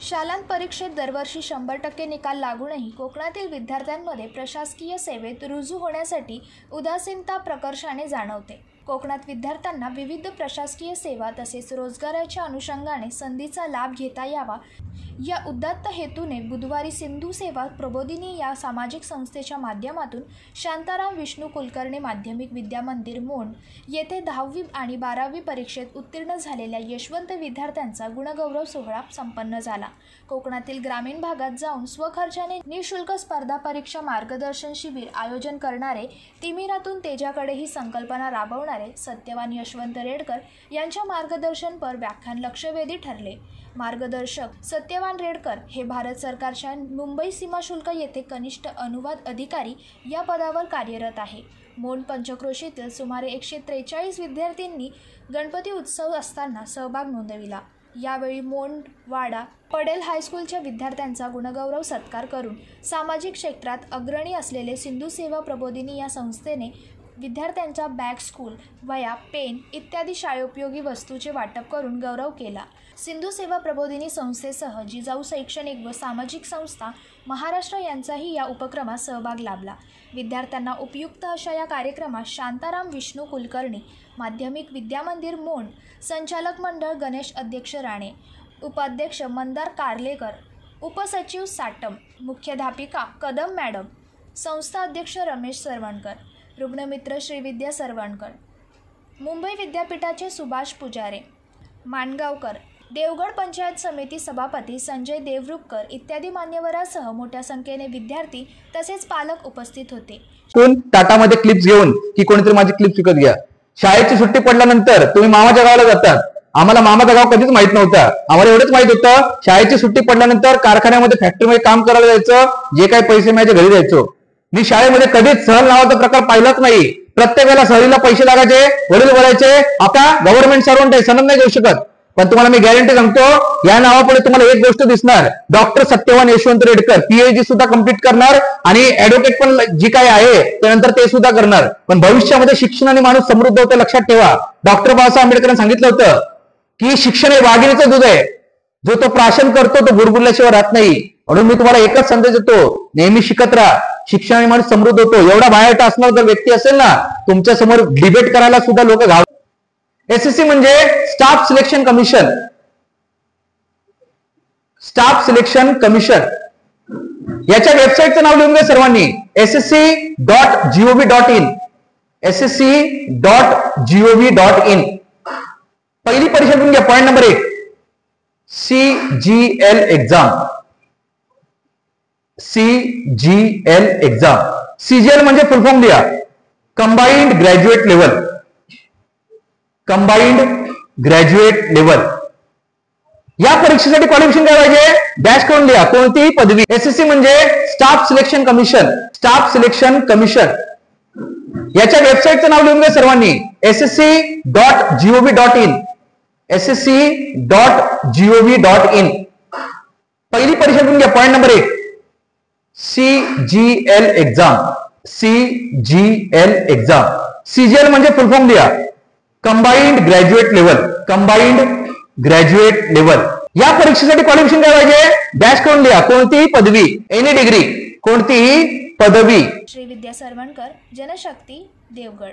शालांत परीक्षेत दरवर्षी 100% निकाल लागूनही कोकणातील विद्यार्थ्यांमध्ये प्रशासकीय सेवेत रुजू होण्यासाठी उदासीनता प्रकर्षाने जाणवते। कोकणात विद्यार्थ्यांना विविध प्रशासकीय सेवा तसेच रोजगाराच्या अनुषंगाने संधीचा लाभ घेता यावा या उदात्त हेतूने बुधवारी सिंधू सेवा प्रबोधिनी या सामाजिक संस्थेच्या माध्यमातून शांताराम विष्णू कुलकर्णी माध्यमिक विद्यामंदिर मोंड येथे 10वी आणि 12वी परीक्षेत उत्तीर्ण झालेल्या यशवंत विद्यार्थ्यांचा गुणगौरव सोहळा संपन्न झाला। कोकणातील ग्रामीण भागात जाऊन स्वखर्चाने निःशुल्क स्पर्धा परीक्षा मार्गदर्शन शिबिर आयोजन करणारे तिमिरातून तेजाकडे ही संकल्पना राबवणारे सत्यवान यशवंत रेडकर यांच्या मार्गदर्शनपर व्याख्यान लक्षवेधी ठरले। मार्गदर्शक सत्यवान रेडकर हे भारत सरकारच्या मुंबई सीमाशुल्क येथे कनिष्ठ अनुवाद अधिकारी या पदावर कार्यरत आहे। मोंड पंचक्रोशीतील सुमारे 143 विद्यार्थ्यांनी गणपती उत्सव असताना सहभाग नोंदविला। यावेळी मोंड वाडा पडेल हायस्कूलच्या विद्यार्थ्यांचा गुणगौरव सत्कार करून सामाजिक क्षेत्रात अग्रणी असलेले सिंधू सेवा प्रबोधिनी या संस्थेने विद्यार्थ्यांचा बॅग, स्कूल, वह्या, पेन इत्यादी शाळेउपयोगी वस्तूचे वाटप करून गौरव केला। सिंधू सेवा प्रबोधिनी संस्थेसह जिजाऊ शैक्षणिक व सामाजिक संस्था महाराष्ट्र यांचाही या उपक्रमात सहभाग लाभला। विद्यार्थ्यांना उपयुक्त अशा या कार्यक्रमात शांताराम विष्णू कुलकर्णी माध्यमिक विद्यामंदिर मोंड संचालक मंडळ गणेश अध्यक्ष राणे, उपाध्यक्ष मंदार कारलेकर, उपसचिव साटम, मुख्याध्यापिका कदम मॅडम, संस्था अध्यक्ष रमेश सरवणकर, रुग्णमित्र श्रीविद्या सरवणकर, मुंबई विद्यापीठाचे सुभाष पुजारे, माणगावकर, देवगड पंचायत समिती सभापती संजय देवरुखकर इत्यादी मान्यवरांसह मोठ्या संख्येने विद्यार्थी तसेच पालक उपस्थित होते। टाटामध्ये क्लिप्स घेऊन की कोणीतरी माझी क्लिप विकत घ्या। शाळेची सुट्टी पडल्यानंतर तुम्ही मामाच्या गावाला जातात। आम्हाला मामाचा गाव कधीच माहित नव्हता। आम्हाला एवढंच माहित होतं शाळेची सुट्टी पडल्यानंतर कारखान्यामध्ये फॅक्टरीमध्ये काम करायला जायचं, जे काही पैसे मिळायचे घरी जायचो। मी शाळेमध्ये कधीच सहल नावाचा प्रकार पाहिलाच नाही। प्रत्येक वेळेला सहलीला पैसे लागायचे, वडील बोलायचे आता गव्हर्नमेंट सर्वंट आहे, सनद नाही घेऊ शकत। पण तुम्हाला मी गॅरंटी सांगतो या नावापुढे तुम्हाला एक गोष्ट दिसणार, डॉक्टर सत्यवान यशवंत रेडकर पीएचडी सुद्धा कंप्लीट करणार आणि ऍडव्होकेट पण जी काय आहे त्यानंतर ते सुद्धा करणार। पण भविष्यामध्ये शिक्षणाने माणूस समृद्ध होतो, लक्षात ठेवा। डॉक्टर बाबासाहेब आंबेडकरांनी सांगितलं होतं की शिक्षण हे वाघिणीचं दूध आहे, जो तो प्राशन करतो तो गुरगुरल्याशिवाय राहत नाही। म्हणून मी तुम्हाला एकच संदेश देतो, नेहमी शिकत राहा, शिक्षणाने माणूस समृद्ध होतो। एवढा बायोटा असणार जर व्यक्ती असेल ना, तुमच्या समोर डिबेट करायला सुद्धा लोक घाव। एसएससी म्हणजे staff selection commission. Staff selection commission याच्या वेबसाईटचं नाव लिहून घ्या सर्वांनी, ssc.gov.in, ssc.gov.in। पहिली परीक्षा घेऊन घ्या, point number 1 CGL exam. CGL exam, CGL म्हणजे फुल फॉर्म लिहा, combined graduate level. Combined graduate level या परीक्षेसाठी क्वालिफिकेशन काय पाहिजे, डॅश करून लिहा, कोणतीही पदवी। एसएससी म्हणजे staff selection commission. Staff selection commission याच्या वेबसाईटचं नाव लिहून घ्या सर्वांनी, ssc.gov.in, ssc.gov.in। पहिली परीक्षा घेऊन घ्या, point number 1 CGL exam. CGL exam, CGL म्हणजे फुल फॉर्म लिहा, combined graduate level. Combined graduate level या परीक्षेसाठी क्वालिफिकेशन काय पाहिजे, डॅश करून लिहा, कोणतीही पदवी, एनी डिग्री, कोणतीही पदवी। श्रीविद्या सरवणकर, जनशक्ती, देवगड।